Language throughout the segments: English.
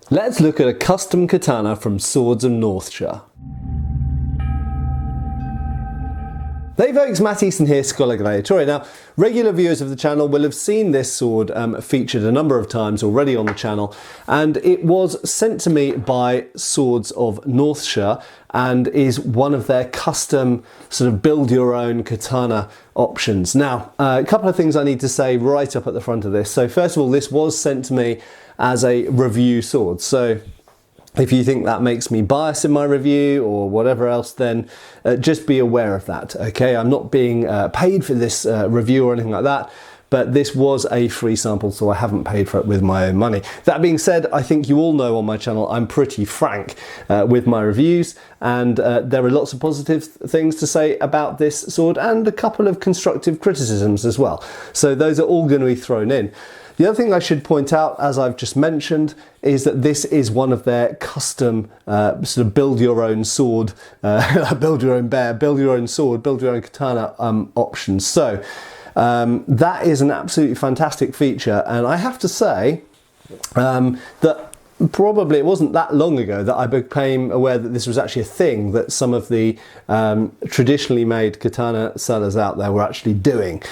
Let's look at a custom katana from Swords of Northshire. Hey folks, Matt Easton here, Schola Gladiatoria. Now, regular viewers of the channel will have seen this sword featured a number of times already on the channel, and it was sent to me by Swords of Northshire and is one of their custom sort of build your own katana options. Now, a couple of things I need to say right up at the front of this. So first of all, this was sent to me as a review sword. So if you think that makes me biased in my review or whatever else, then just be aware of that, okay? I'm not being paid for this review or anything like that, but this was a free sample, so I haven't paid for it with my own money. That being said, I think you all know on my channel I'm pretty frank with my reviews, and there are lots of positive things to say about this sword and a couple of constructive criticisms as well. So those are all going to be thrown in. The other thing I should point out, as I've just mentioned, is that this is one of their custom sort of build your own sword, build your own bear, build your own sword, build your own katana options. So that is an absolutely fantastic feature, and I have to say that probably it wasn't that long ago that I became aware that this was actually a thing that some of the traditionally made katana sellers out there were actually doing.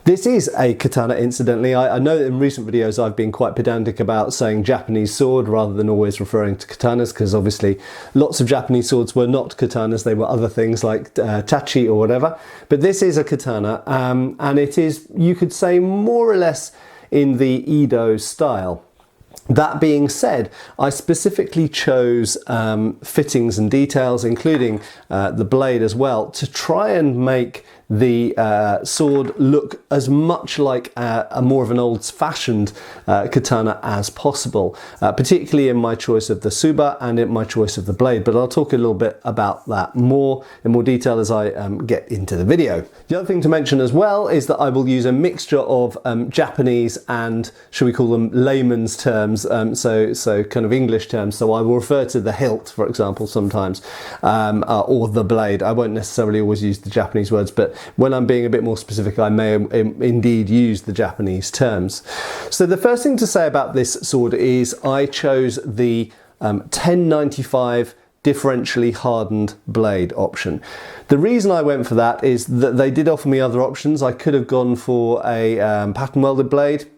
This is a katana, incidentally. I know that in recent videos I've been quite pedantic about saying Japanese sword rather than always referring to katanas, because obviously lots of Japanese swords were not katanas, they were other things like tachi or whatever. But this is a katana, and it is, you could say, more or less in the Edo style. That being said, I specifically chose fittings and details, including the blade as well, to try and make the sword look as much like a more of an old-fashioned katana as possible, particularly in my choice of the tsuba and in my choice of the blade. But I'll talk a little bit about that in more detail as I get into the video. The other thing to mention as well is that I will use a mixture of Japanese and, shall we call them, layman's terms, so kind of English terms. So I will refer to the hilt, for example, sometimes, or the blade. I won't necessarily always use the Japanese words, but when I'm being a bit more specific, I may indeed use the Japanese terms. So the first thing to say about this sword is I chose the 1095 differentially hardened blade option. The reason I went for that is that they did offer me other options. I could have gone for a pattern welded blade,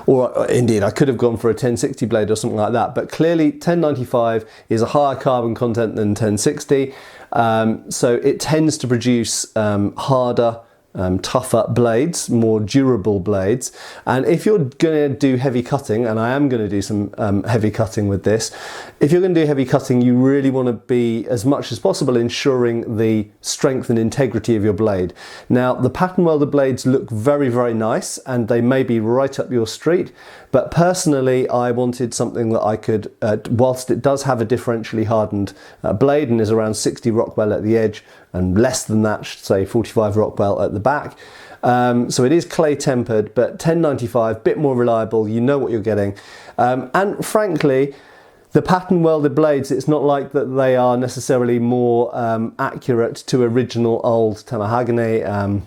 or indeed I could have gone for a 1060 blade or something like that, but clearly 1095 is a higher carbon content than 1060, so it tends to produce harder, tougher blades, more durable blades. And if you're going to do heavy cutting, and I am going to do some heavy cutting with this, if you're going to do heavy cutting, you really want to be, as much as possible, ensuring the strength and integrity of your blade. Now, the pattern welded blades look very, very nice, and they may be right up your street, but personally I wanted something that I could, whilst it does have a differentially hardened blade and is around 60 Rockwell at the edge and less than that, say 45 Rockwell at the back, so it is clay tempered, but 1095, bit more reliable, you know what you're getting, and frankly the pattern welded blades, it's not like that they are necessarily more accurate to original old tamahagane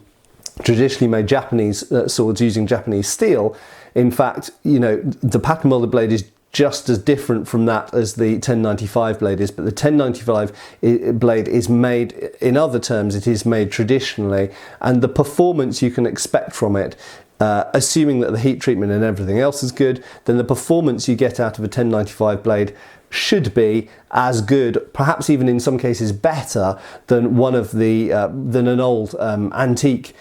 traditionally made Japanese swords using Japanese steel. In fact, you know, the pattern welded blade is just as different from that as the 1095 blade is, but the 1095 blade is made, in other terms, it is made traditionally, and the performance you can expect from it, assuming that the heat treatment and everything else is good, then the performance you get out of a 1095 blade should be as good, perhaps even in some cases better, than one of the than an old antique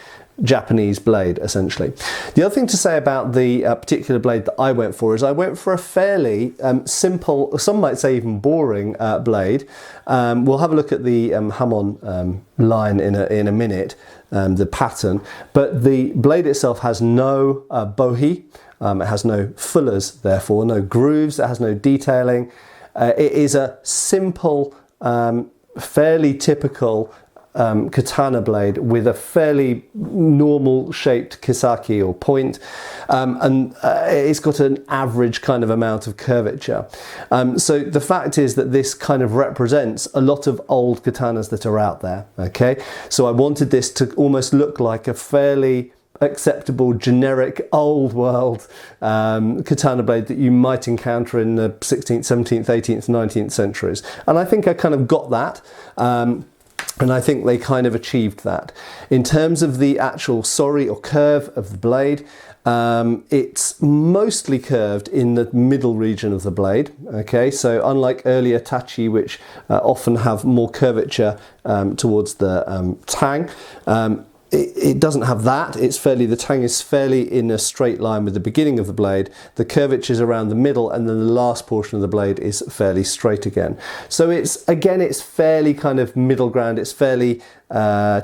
Japanese blade, essentially. The other thing to say about the particular blade that I went for is I went for a fairly simple, some might say even boring blade. We'll have a look at the Hamon line in a minute, the pattern, but the blade itself has no bohi, it has no fullers, therefore no grooves, it has no detailing. It is a simple, fairly typical katana blade with a fairly normal shaped kisaki or point, and it's got an average kind of amount of curvature. So the fact is that this kind of represents a lot of old katanas that are out there, okay? So I wanted this to almost look like a fairly acceptable, generic, old world katana blade that you might encounter in the 16th, 17th, 18th, 19th centuries. And I think I kind of got that. And I think they kind of achieved that. In terms of the actual sori or curve of the blade, it's mostly curved in the middle region of the blade. Okay, so unlike earlier tachi, which often have more curvature towards the tang, it doesn't have that. The tang is fairly in a straight line with the beginning of the blade. The curvature is around the middle, and then the last portion of the blade is fairly straight again. So it's fairly kind of middle ground. It's fairly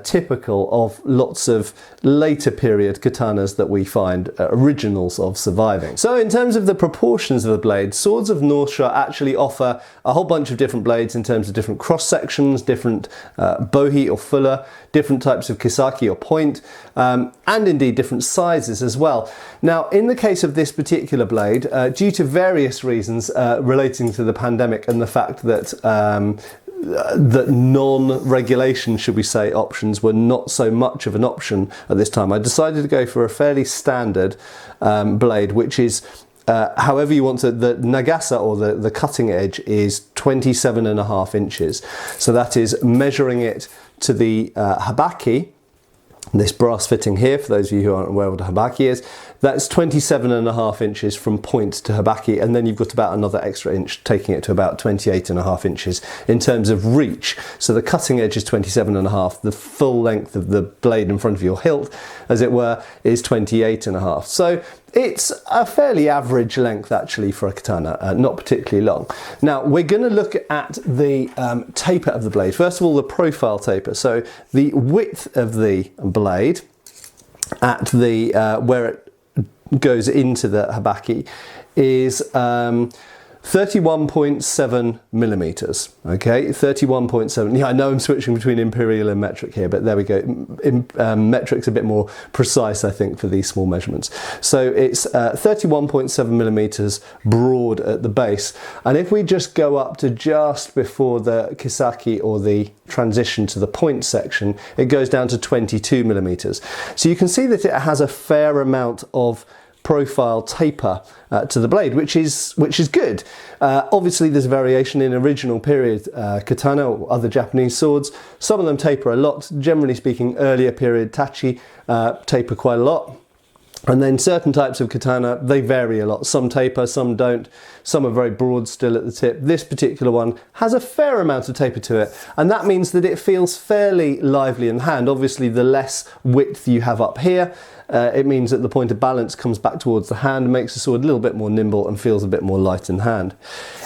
typical of lots of later period katanas that we find originals of surviving. So in terms of the proportions of the blade, Swords of Northshire actually offer a whole bunch of different blades in terms of different cross sections, different bohi or fuller, different types of kisaki or point, and indeed different sizes as well. Now, in the case of this particular blade, due to various reasons relating to the pandemic and the fact that that non-regulation, should we say, options were not so much of an option at this time, I decided to go for a fairly standard blade, which is however you want to, the nagasa or the cutting edge is 27.5 inches. So that is measuring it to the hibaki, this brass fitting here, for those of you who aren't aware what a hibaki is, that's 27.5 inches from point to hibaki, and then you've got about another extra inch, taking it to about 28.5 inches in terms of reach. So the cutting edge is 27.5, the full length of the blade in front of your hilt, as it were, is 28.5. So it's a fairly average length actually for a katana, not particularly long. Now we're going to look at the taper of the blade. First of all, the profile taper. So the width of the blade at the where it goes into the hibaki is 31.7 millimeters. Okay, 31.7. Yeah, I know I'm switching between imperial and metric here, but there we go. Metric's a bit more precise, I think, for these small measurements. So it's 31.7 millimeters broad at the base. And if we just go up to just before the kisaki or the transition to the point section, it goes down to 22 millimeters. So you can see that it has a fair amount of profile taper to the blade, which is good. Obviously there's variation in original period katana or other Japanese swords. Some of them taper a lot. Generally speaking, earlier period tachi taper quite a lot. And then certain types of katana, they vary a lot. Some taper, some don't. Some are very broad still at the tip. This particular one has a fair amount of taper to it, and that means that it feels fairly lively in the hand. Obviously, the less width you have up here, it means that the point of balance comes back towards the hand, makes the sword a little bit more nimble and feels a bit more light in hand.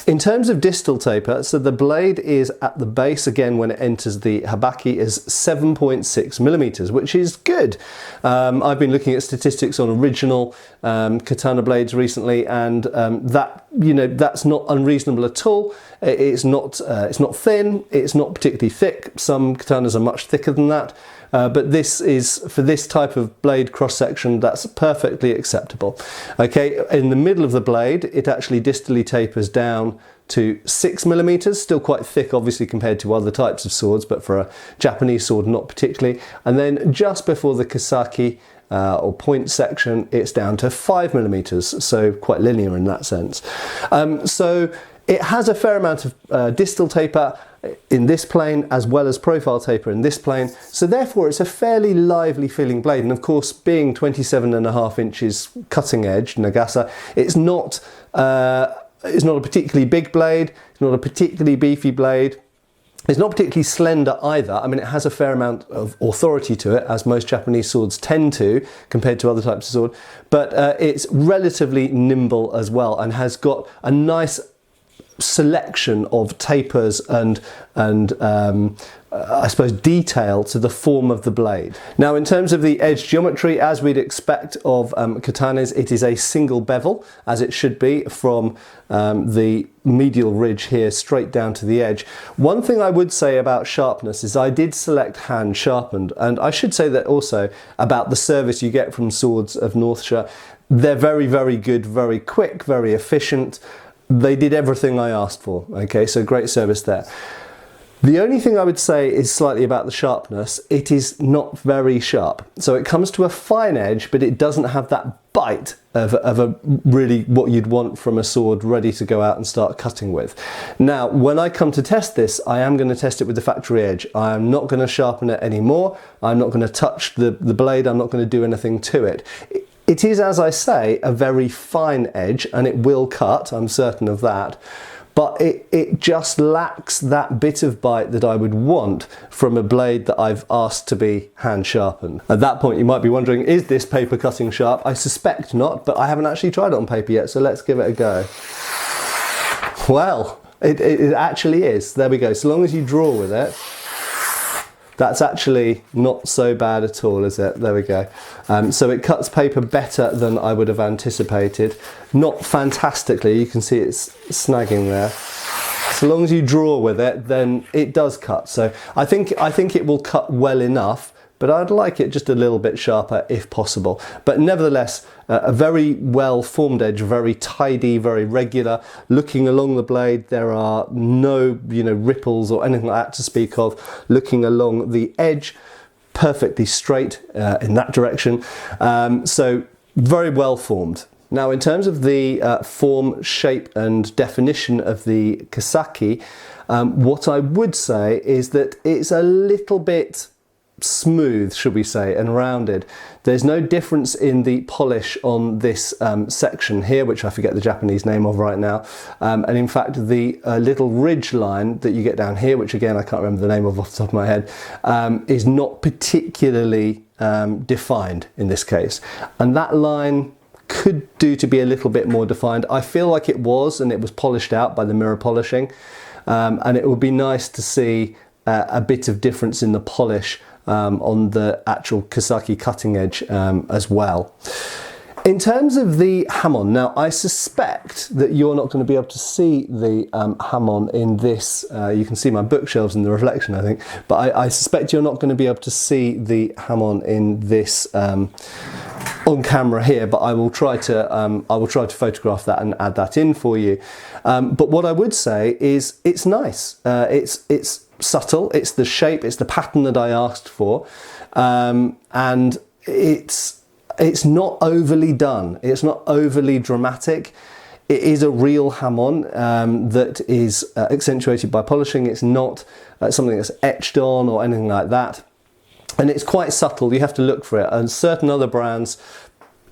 In terms of distal taper, so the blade is at the base, again when it enters the hibaki, is 7.6 millimeters, which is good. I've been looking at statistics on original katana blades recently, and that's not unreasonable at all. It's not thin, it's not particularly thick. Some katanas are much thicker than that. But this is, for this type of blade cross section, that's perfectly acceptable. Okay, in the middle of the blade, it actually distally tapers down to 6 millimeters, still quite thick obviously compared to other types of swords, but for a Japanese sword not particularly. And then just before the kisaki or point section, it's down to 5 millimeters, so quite linear in that sense. So it has a fair amount of distal taper in this plane as well as profile taper in this plane, so therefore it's a fairly lively feeling blade. And of course, being 27.5 inches cutting edge nagasa, it's not a particularly big blade, it's not a particularly beefy blade. It's not particularly slender either. I mean, it has a fair amount of authority to it, as most Japanese swords tend to, compared to other types of sword, but it's relatively nimble as well, and has got a nice selection of tapers and I suppose detail to the form of the blade. Now, in terms of the edge geometry, as we'd expect of katanas, it is a single bevel, as it should be, from the medial ridge here straight down to the edge. One thing I would say about sharpness is I did select hand sharpened, and I should say that also about the service you get from Swords of Northshire. They're very, very good, very quick, very efficient. They did everything I asked for, okay, so great service there. The only thing I would say is slightly about the sharpness. It is not very sharp. So it comes to a fine edge, but it doesn't have that bite of a really what you'd want from a sword ready to go out and start cutting with. Now, when I come to test this, I am going to test it with the factory edge. I am not going to sharpen it anymore. I'm not going to touch the blade. I'm not going to do anything to it. It is, as I say, a very fine edge, and it will cut, I'm certain of that. But it just lacks that bit of bite that I would want from a blade that I've asked to be hand sharpened. At that point you might be wondering, is this paper cutting sharp? I suspect not, but I haven't actually tried it on paper yet, so let's give it a go. Well, it actually is. There we go. So long as you draw with it, that's actually not so bad at all, is it? There we go. So it cuts paper better than I would have anticipated. Not fantastically, you can see it's snagging there. So long as you draw with it, then it does cut. So I think it will cut well enough, but I'd like it just a little bit sharper if possible. But nevertheless, a very well formed edge, very tidy, very regular. Looking along the blade, there are no ripples or anything like that to speak of. Looking along the edge, perfectly straight in that direction. So very well formed. Now, in terms of the form, shape and definition of the Kasaki, what I would say is that it's a little bit smooth, should we say, and rounded. There's no difference in the polish on this section here, which I forget the Japanese name of right now, and in fact the little ridge line that you get down here, which again I can't remember the name of off the top of my head, is not particularly defined in this case, and that line could do to be a little bit more defined. I feel like it was, and it was polished out by the mirror polishing, and it would be nice to see a bit of difference in the polish on the actual Kasaki cutting edge as well. In terms of the hamon, now I suspect that you're not going to be able to see the hamon in this. You can see my bookshelves in the reflection, I think, but I suspect you're not going to be able to see the hamon in this on camera here, but I will try to photograph that and add that in for you. But what I would say is it's nice. It's subtle, it's the shape, it's the pattern that I asked for, and it's not overly done, it's not overly dramatic. It is a real hamon that is accentuated by polishing. It's not something that's etched on or anything like that, and it's quite subtle. You have to look for it, and certain other brands,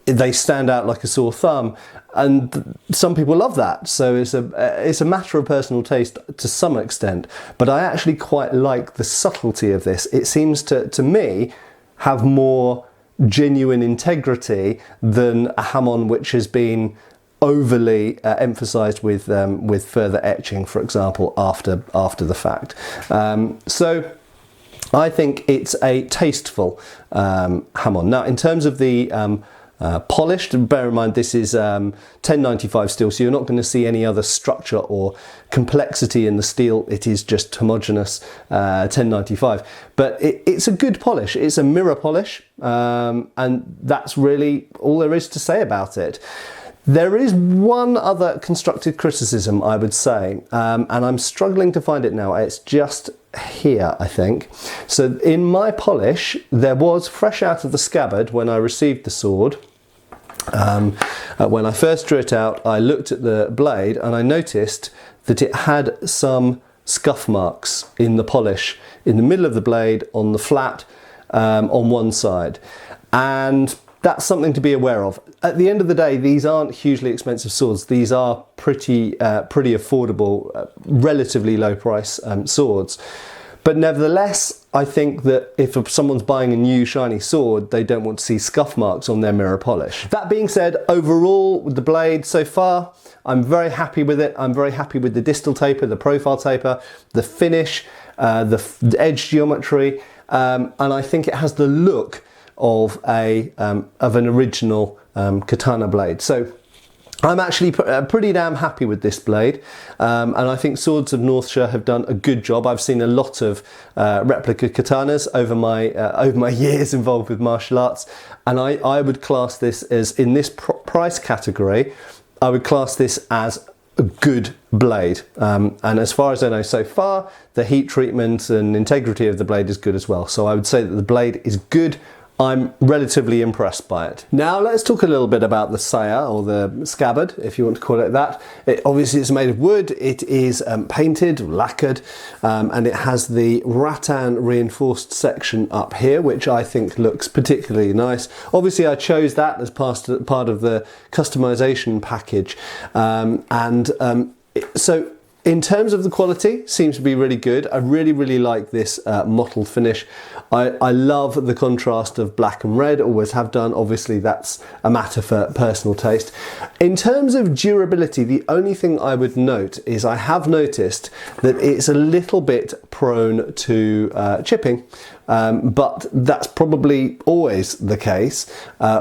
they stand out like a sore thumb, and some people love that. So it's a matter of personal taste to some extent, but I actually quite like the subtlety of this. It seems to me have more genuine integrity than a hamon which has been overly emphasized with further etching, for example, after the fact. So I think it's a tasteful hamon. Now, in terms of the polished, bear in mind this is 1095 steel, so you're not going to see any other structure or complexity in the steel. It is just homogeneous 1095, but it's a good polish. It's a mirror polish, and that's really all there is to say about it. There is one other constructive criticism, I would say, and I'm struggling to find it now. It's just here, I think. So in my polish, there was, fresh out of the scabbard when I received the sword, when I first drew it out, I looked at the blade and I noticed that it had some scuff marks in the polish, in the middle of the blade, on the flat, on one side. And that's something to be aware of. At the end of the day, these aren't hugely expensive swords. These are pretty affordable, relatively low price swords. But nevertheless, I think that if someone's buying a new shiny sword, they don't want to see scuff marks on their mirror polish. That being said, overall with the blade so far, I'm very happy with it. I'm very happy with the distal taper, the profile taper, the finish, the edge geometry, and I think it has the look of an original katana blade. So I'm actually pretty damn happy with this blade, and I think Swords of Northshire have done a good job. I've seen a lot of replica katanas over my years involved with martial arts, and I would class this as, in this price category, I would class this as a good blade, and as far as I know so far, the heat treatment and integrity of the blade is good as well. So I would say that the blade is good. I'm relatively impressed by it. Now let's talk a little bit about the saya, or the scabbard, if you want to call it that. It obviously is made of wood. It is painted, lacquered, and it has the rattan reinforced section up here, which I think looks particularly nice. Obviously I chose that as part of the customization package, so in terms of the quality, seems to be really good. I really like this mottled finish. I love the contrast of black and red, always have done. Obviously that's a matter for personal taste. In terms of durability, the only thing I would note is I have noticed that it's a little bit prone to chipping. But that's probably always the case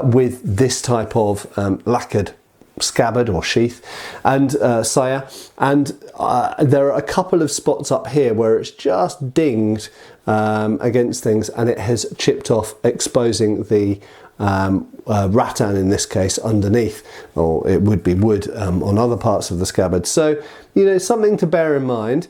with this type of lacquered scabbard or sheath and saya, and there are a couple of spots up here where it's just dinged against things and it has chipped off, exposing the rattan in this case underneath, or it would be wood on other parts of the scabbard. So, you know, something to bear in mind.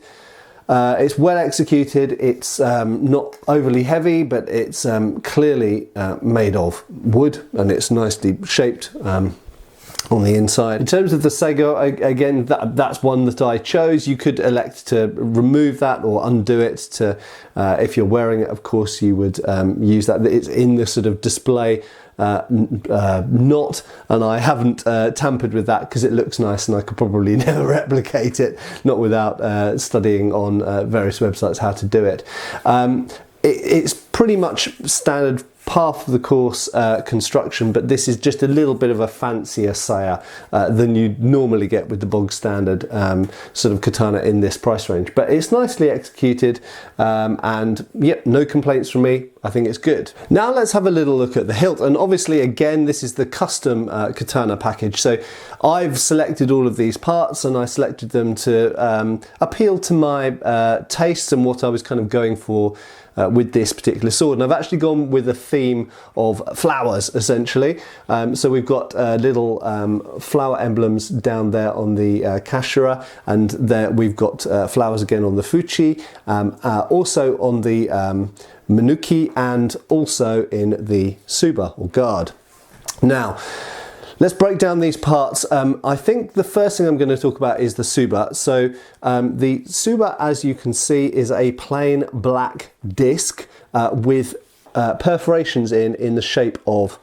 It's well executed, it's not overly heavy, but it's clearly made of wood, and it's nicely shaped on the inside. In terms of the sago, again, that's one that I chose. You could elect to remove that or undo it. To if you're wearing it, of course, you would use that. It's in the sort of display knot, and I haven't tampered with that because it looks nice, and I could probably never replicate it, not without studying on various websites how to do it. It's pretty much standard par for the course construction, but this is just a little bit of a fancier saya than you normally get with the bog standard sort of katana in this price range. But it's nicely executed, and yep, no complaints from me. I think it's good. Now let's have a little look at the hilt, and obviously again this is the custom katana package. So I've selected all of these parts, and I selected them to appeal to my tastes and what I was kind of going for with this particular sword. And I've actually gone with a theme of flowers, essentially. So we've got little flower emblems down there on the kashira, and there we've got flowers again on the fuchi, also on the manuki, and also in the suba or guard. Now, let's break down these parts. I think the first thing I'm going to talk about is the suba. So the suba, as you can see, is a plain black disc with perforations in the shape of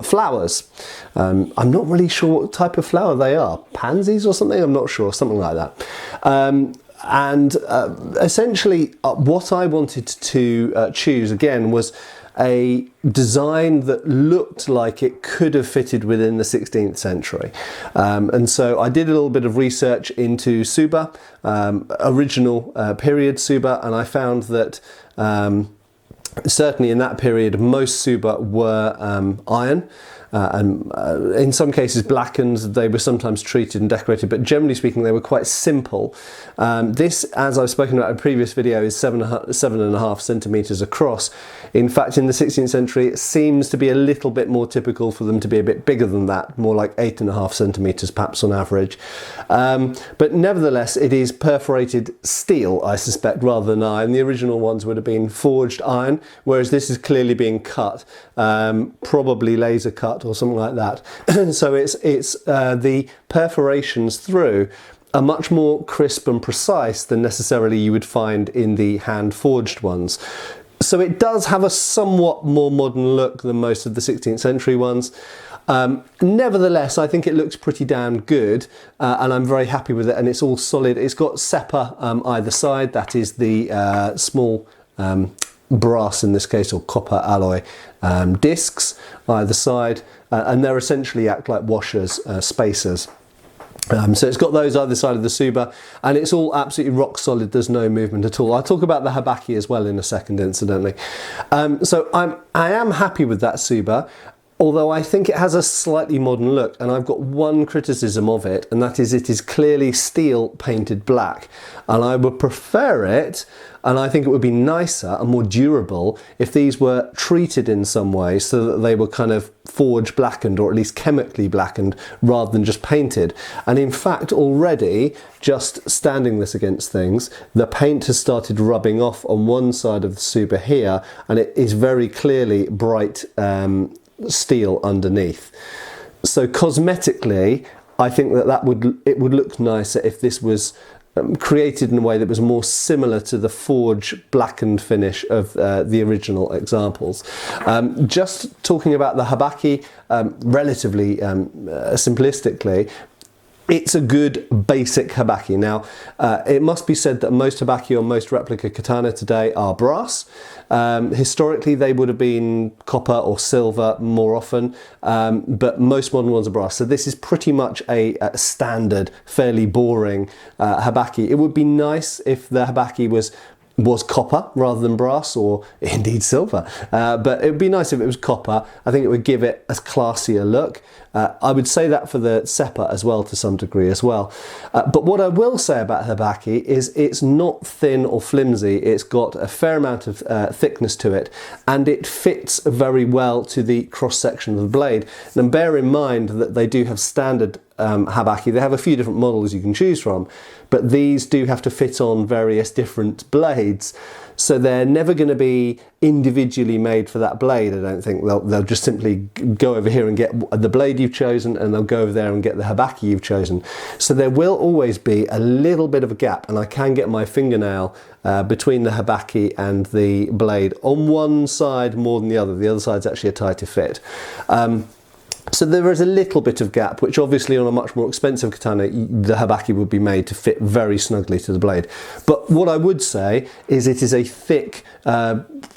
flowers. I'm not really sure what type of flower they are. Pansies or something? I'm not sure. Something like that. Essentially what I wanted to choose again was a design that looked like it could have fitted within the 16th century. And so I did a little bit of research into suba, original period suba, and I found that certainly in that period most suba were iron. And in some cases blackened. They were sometimes treated and decorated, but generally speaking they were quite simple. This, as I've spoken about in a previous video, is 7.5 centimeters across. In fact, in the 16th century it seems to be a little bit more typical for them to be a bit bigger than that, more like 8.5 centimeters perhaps on average. But nevertheless it is perforated steel, I suspect, rather than iron. The original ones would have been forged iron, whereas this is clearly being cut, probably laser cut or something like that. So it's the perforations through are much more crisp and precise than necessarily you would find in the hand forged ones. So it does have a somewhat more modern look than most of the 16th century ones. Nevertheless, I think it looks pretty damn good, and I'm very happy with it, and it's all solid. It's got seppa either side, that is the small brass in this case, or copper alloy discs either side, and they're essentially act like washers, spacers. So it's got those either side of the suba, and it's all absolutely rock solid. There's no movement at all. I'll talk about the Hibaki as well in a second, incidentally. So I am happy with that suba, although I think it has a slightly modern look, and I've got one criticism of it, and that is it is clearly steel painted black, and I would prefer it, and I think it would be nicer and more durable if these were treated in some way so that they were kind of forge blackened, or at least chemically blackened, rather than just painted. And in fact, already, just standing this against things, the paint has started rubbing off on one side of the Tsuba here, and it is very clearly bright steel underneath. So cosmetically, I think that it would look nicer if this was created in a way that was more similar to the forge blackened finish of the original examples. Just talking about the Hibaki, relatively simplistically, it's a good basic Hibaki. Now, it must be said that most Hibaki or most replica katana today are brass. Historically, they would have been copper or silver more often, but most modern ones are brass. So this is pretty much a standard, fairly boring Hibaki. It would be nice if the Hibaki was copper rather than brass, or indeed silver, but it would be nice if it was copper. I think it would give it a classier look. I would say that for the Seppa as well, to some degree as well. But what I will say about Hibaki is it's not thin or flimsy. It's got a fair amount of thickness to it, and it fits very well to the cross section of the blade. And bear in mind that they do have standard Hibaki. They have a few different models you can choose from, but these do have to fit on various different blades. So they're never going to be individually made for that blade, I don't think. They'll just simply go over here and get the blade you've chosen, and they'll go over there and get the Hibaki you've chosen. So there will always be a little bit of a gap, and I can get my fingernail between the Hibaki and the blade on one side more than the other. The other side's actually a tighter fit. So there is a little bit of gap, which obviously on a much more expensive katana, the Hibaki would be made to fit very snugly to the blade. But what I would say is it is a thick,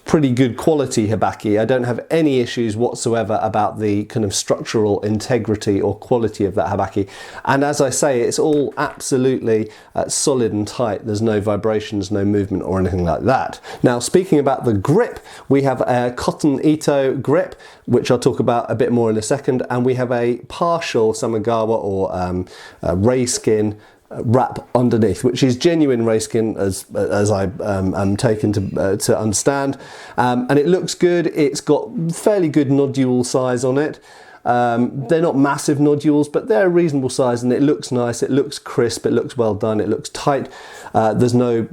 pretty good quality Hibaki. I don't have any issues whatsoever about the kind of structural integrity or quality of that Hibaki. And as I say, it's all absolutely solid and tight. There's no vibrations, no movement or anything like that. Now, speaking about the grip, we have a cotton Ito grip, which I'll talk about a bit more in a second, and we have a partial Samagawa or ray skin wrap underneath, which is genuine ray skin, as I am taken to understand, and it looks good. It's got fairly good nodule size on it. They're not massive nodules, but they're a reasonable size, and it looks nice, it looks crisp, it looks well done, it looks tight. There's no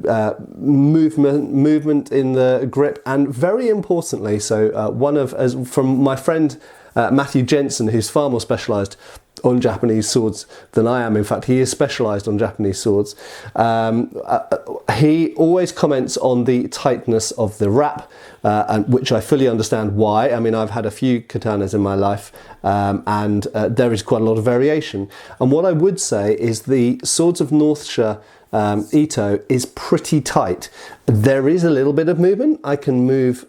movement in the grip, and very importantly, so from my friend Matthew Jensen, who's far more specialised on Japanese swords than I am. In fact, he is specialised on Japanese swords. He always comments on the tightness of the wrap, and which I fully understand why. I mean, I've had a few katanas in my life, and there is quite a lot of variation. And what I would say is the Swords of Northshire Ito is pretty tight. There is a little bit of movement. I can move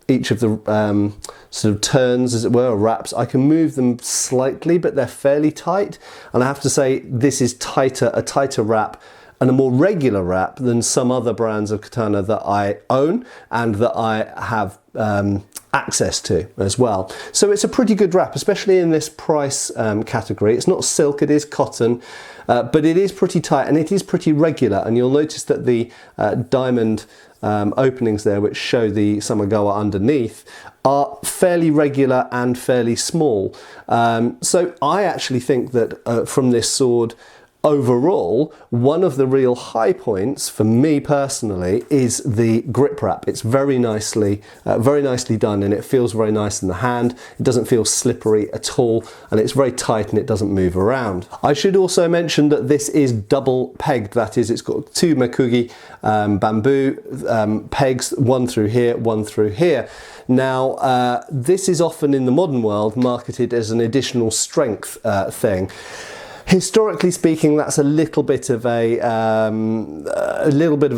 each of the sort of turns, as it were, or wraps. I can move them slightly, but they're fairly tight. And I have to say, this is a tighter wrap and a more regular wrap than some other brands of katana that I own and that I have access to as well. So it's a pretty good wrap, especially in this price category. It's not silk, it is cotton, but it is pretty tight and it is pretty regular. And you'll notice that the diamond openings there, which show the Samagawa underneath, are fairly regular and fairly small. So I actually think that from this sword, overall, one of the real high points for me personally is the grip wrap. It's very nicely done, and it feels very nice in the hand. It doesn't feel slippery at all, and it's very tight and it doesn't move around. I should also mention that this is double pegged. That is, it's got two Makugi bamboo pegs, one through here, one through here. Now, this is often in the modern world marketed as an additional strength thing. Historically speaking, that's a little bit of a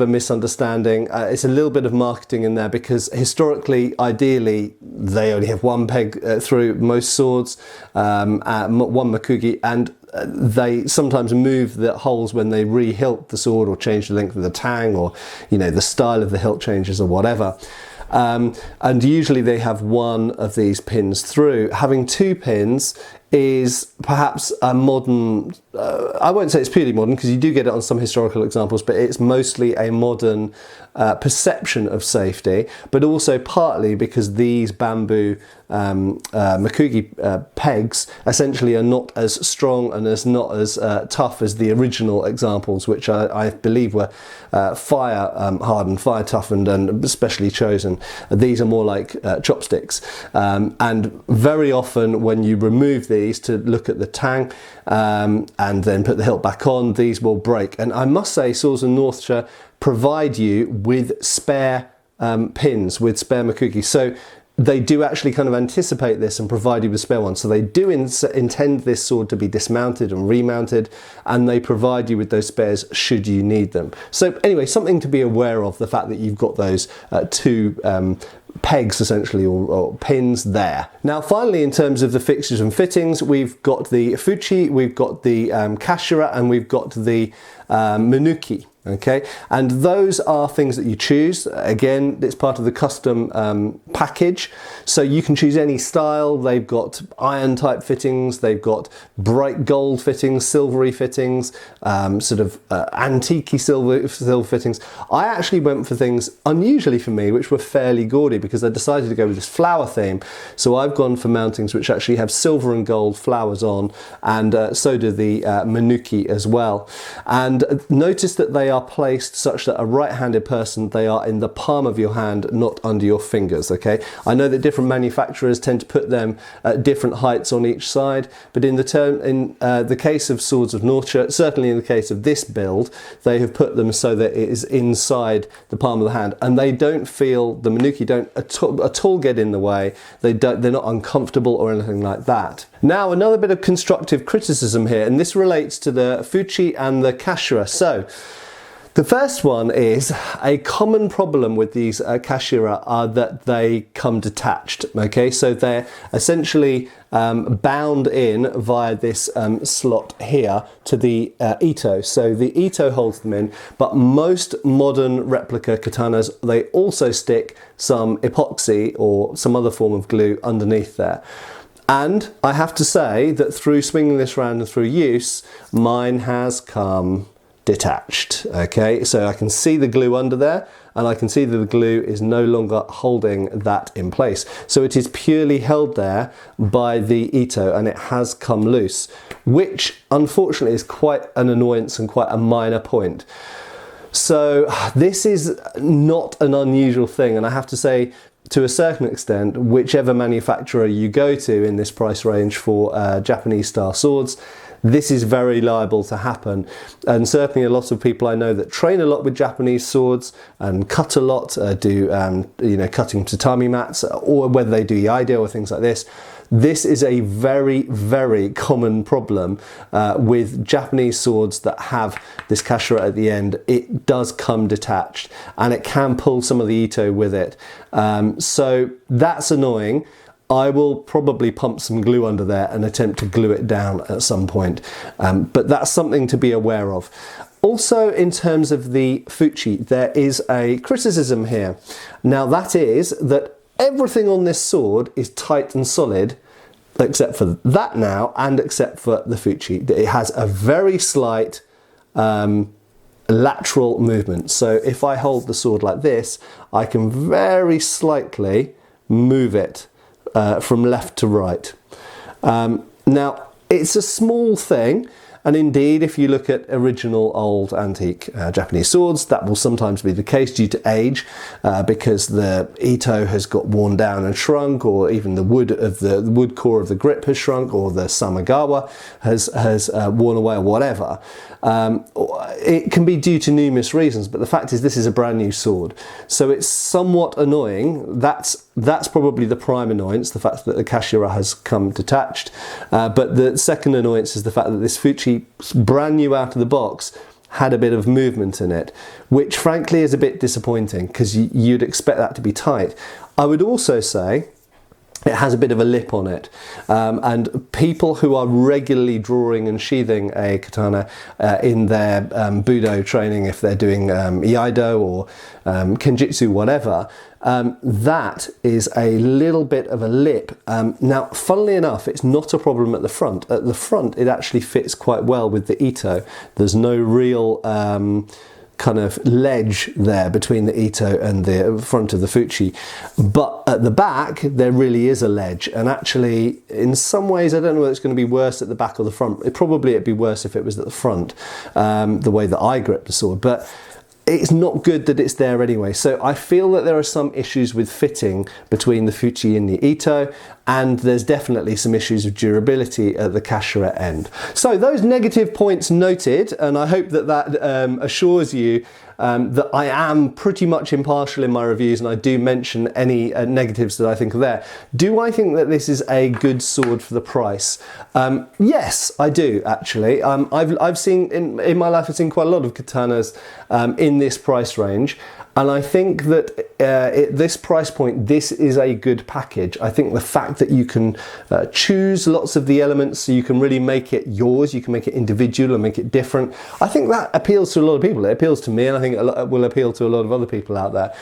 misunderstanding. It's a little bit of marketing in there, because historically, ideally, they only have one peg through most swords, one Makugi, and they sometimes move the holes when they re-hilt the sword or change the length of the tang, or the style of the hilt changes or whatever. and usually they have one of these pins through. Having two pins is perhaps a modern, I won't say it's purely modern because you do get it on some historical examples, but it's mostly a modern perception of safety, but also partly because these bamboo Makugi pegs essentially are not as strong and not as tough as the original examples, which I believe were fire hardened, fire toughened, and especially chosen. These are more like chopsticks, and very often when you remove these to look at the tang and then put the hilt back on, these will break. And I must say, Swords of Northshire provide you with spare pins, with spare Makugi. So they do actually kind of anticipate this and provide you with spare ones. So they do intend this sword to be dismounted and remounted, and they provide you with those spares should you need them. So anyway, something to be aware of, the fact that you've got those two pegs essentially, or pins there. Now finally, in terms of the fixtures and fittings, we've got the fuchi, we've got the kashira, and we've got the minuki. Okay, and those are things that you choose. Again, it's part of the custom package, so you can choose any style. They've got iron type fittings, they've got bright gold fittings, silvery fittings, sort of antique silver fittings. I actually went for things unusually for me, which were fairly gaudy, because I decided to go with this flower theme. So I've gone for mountings which actually have silver and gold flowers on, and so do the minuki as well. And notice that they are placed such that a right-handed person, they are in the palm of your hand, not under your fingers. Okay, I know that different manufacturers tend to put them at different heights on each side, but in the case of Swords of Northshire, certainly in the case of this build, they have put them so that it is inside the palm of the hand, and they don't feel, the minuki don't at all get in the way. They're not uncomfortable or anything like that. Now, another bit of constructive criticism here, and this relates to the fuchi and the kashira. So the first one is, a common problem with these kashira are that they come detached. Okay, so they're essentially bound in via this slot here to the ito. So the ito holds them in, but most modern replica katanas, they also stick some epoxy or some other form of glue underneath there. And I have to say that through swinging this around and through use, mine has come detached. Okay, so I can see the glue under there, and I can see that the glue is no longer holding that in place. So it is purely held there by the ito, and it has come loose, which unfortunately is quite an annoyance and quite a minor point. So this is not an unusual thing, and I have to say, to a certain extent, whichever manufacturer you go to in this price range for Japanese style swords, this is very liable to happen. And certainly a lot of people I know that train a lot with Japanese swords and cut a lot, do cutting tatami mats, or whether they do iaido or things like this. This is a very, very common problem with Japanese swords that have this kashira at the end. It does come detached, and it can pull some of the ito with it. So that's annoying. I will probably pump some glue under there and attempt to glue it down at some point. But that's something to be aware of. Also, in terms of the fuchi, there is a criticism here. Now, that is that everything on this sword is tight and solid, except for that now, and except for the fuchi. It has a very slight lateral movement. So if I hold the sword like this, I can very slightly move it from left to right. Now, it's a small thing, and indeed, if you look at original old antique Japanese swords, that will sometimes be the case due to age, because the ito has got worn down and shrunk, or even the wood core of the grip has shrunk, or the samagawa has worn away, or whatever. It can be due to numerous reasons, but the fact is this is a brand new sword, so it's somewhat annoying. That's probably the prime annoyance, the fact that the kashira has come detached. But the second annoyance is the fact that this fuchi, brand new out of the box, had a bit of movement in it, which frankly is a bit disappointing, because you'd expect that to be tight. I would also say It has a bit of a lip on it, and people who are regularly drawing and sheathing a katana in their Budo training, if they're doing Iaido or Kenjutsu, whatever, that is a little bit of a lip. Now, funnily enough, it's not a problem at the front. At the front, it actually fits quite well with the Ito. There's no real kind of ledge there between the Ito and the front of the Fuchi, but at the back there really is a ledge, and actually in some ways I don't know whether it's going to be worse at the back or the front. It'd be worse if it was at the front, the way that I grip the sword, but it's not good that it's there anyway. So I feel that there are some issues with fitting between the Fuchi and the Ito, and there's definitely some issues of durability at the Kashira end. So those negative points noted, and I hope that that assures you that I am pretty much impartial in my reviews, and I do mention any negatives that I think are there. Do I think that this is a good sword for the price? Yes, I do actually. I've seen in my life, I've seen quite a lot of katanas in this price range, and I think that at this price point, this is a good package. I think the fact that you can choose lots of the elements, so you can really make it yours, you can make it individual and make it different, I think that appeals to a lot of people. It appeals to me, and I think it will appeal to a lot of other people out there.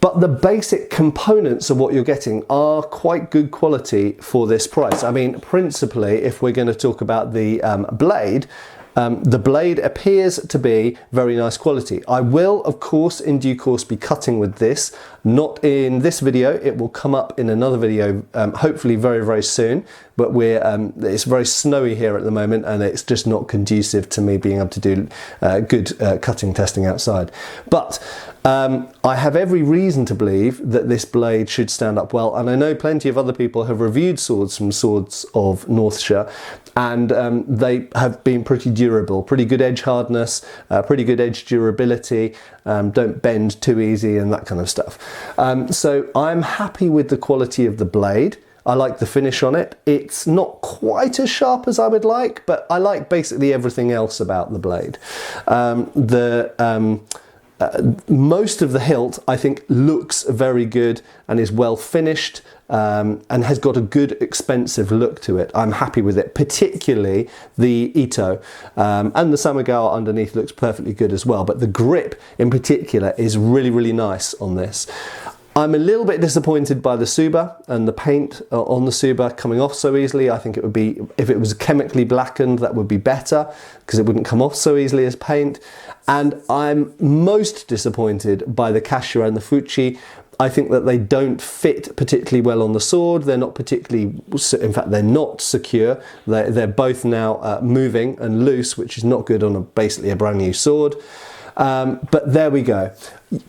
But the basic components of what you're getting are quite good quality for this price. I mean, principally, if we're going to talk about the blade, the blade appears to be very nice quality. I will, of course, in due course be cutting with this. Not in this video, it will come up in another video, hopefully very, very soon. But it's very snowy here at the moment, and it's just not conducive to me being able to do good cutting testing outside. But I have every reason to believe that this blade should stand up well, and I know plenty of other people have reviewed swords from Swords of Northshire, and they have been pretty durable, pretty good edge hardness, pretty good edge durability, don't bend too easy and that kind of stuff. So I'm happy with the quality of the blade. I like the finish on it. It's not quite as sharp as I would like, but I like basically everything else about the blade. Most of the hilt, I think, looks very good and is well finished, and has got a good expensive look to it. I'm happy with it, particularly the Ito, and the Samigawa underneath looks perfectly good as well, but the grip in particular is really, really nice on this. I'm a little bit disappointed by the Tsuba and the paint on the Tsuba coming off so easily. I think it would be, if it was chemically blackened, that would be better, because it wouldn't come off so easily as paint. And I'm most disappointed by the Kashira and the Fuchi. I think that they don't fit particularly well on the sword. They're not particularly, in fact, they're not secure. They're both now moving and loose, which is not good on basically a brand new sword. But there we go.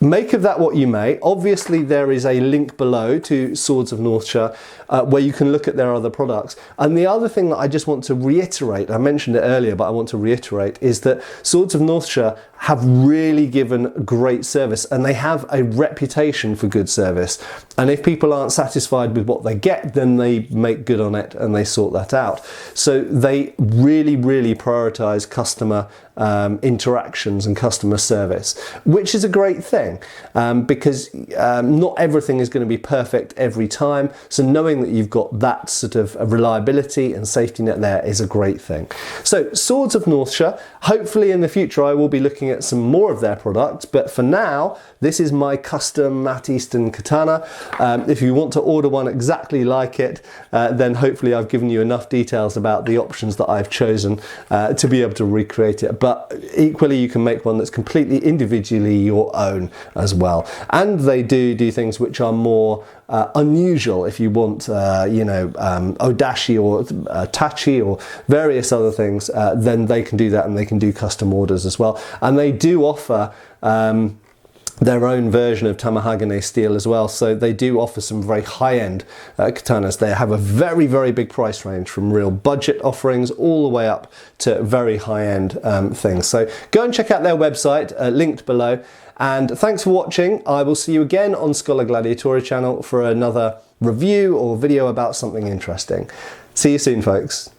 Make of that what you may. Obviously there is a link below to Swords of Northshire where you can look at their other products. And the other thing that I just want to reiterate, I mentioned it earlier, but I want to reiterate, is that Swords of Northshire have really given great service, and they have a reputation for good service. And if people aren't satisfied with what they get, then they make good on it and they sort that out. So they really, really prioritize customer interactions and customer service, which is a great thing, because not everything is going to be perfect every time. So knowing that you've got that sort of reliability and safety net there is a great thing. So Swords of Northshire, hopefully in the future I will be looking at some more of their products, but for now this is my custom Matt Easton katana. If you want to order one exactly like it, then hopefully I've given you enough details about the options that I've chosen to be able to recreate it. But equally you can make one that's completely individually your own as well. And they do things which are more unusual. If you want, you know, odashi or tachi or various other things, then they can do that, and they can do custom orders as well. And they do offer their own version of Tamahagane steel as well. So they do offer some very high-end katanas. They have a very, very big price range, from real budget offerings all the way up to very high-end things. So go and check out their website, linked below. And thanks for watching. I will see you again on Schola Gladiatoria channel for another review or video about something interesting. See you soon, folks.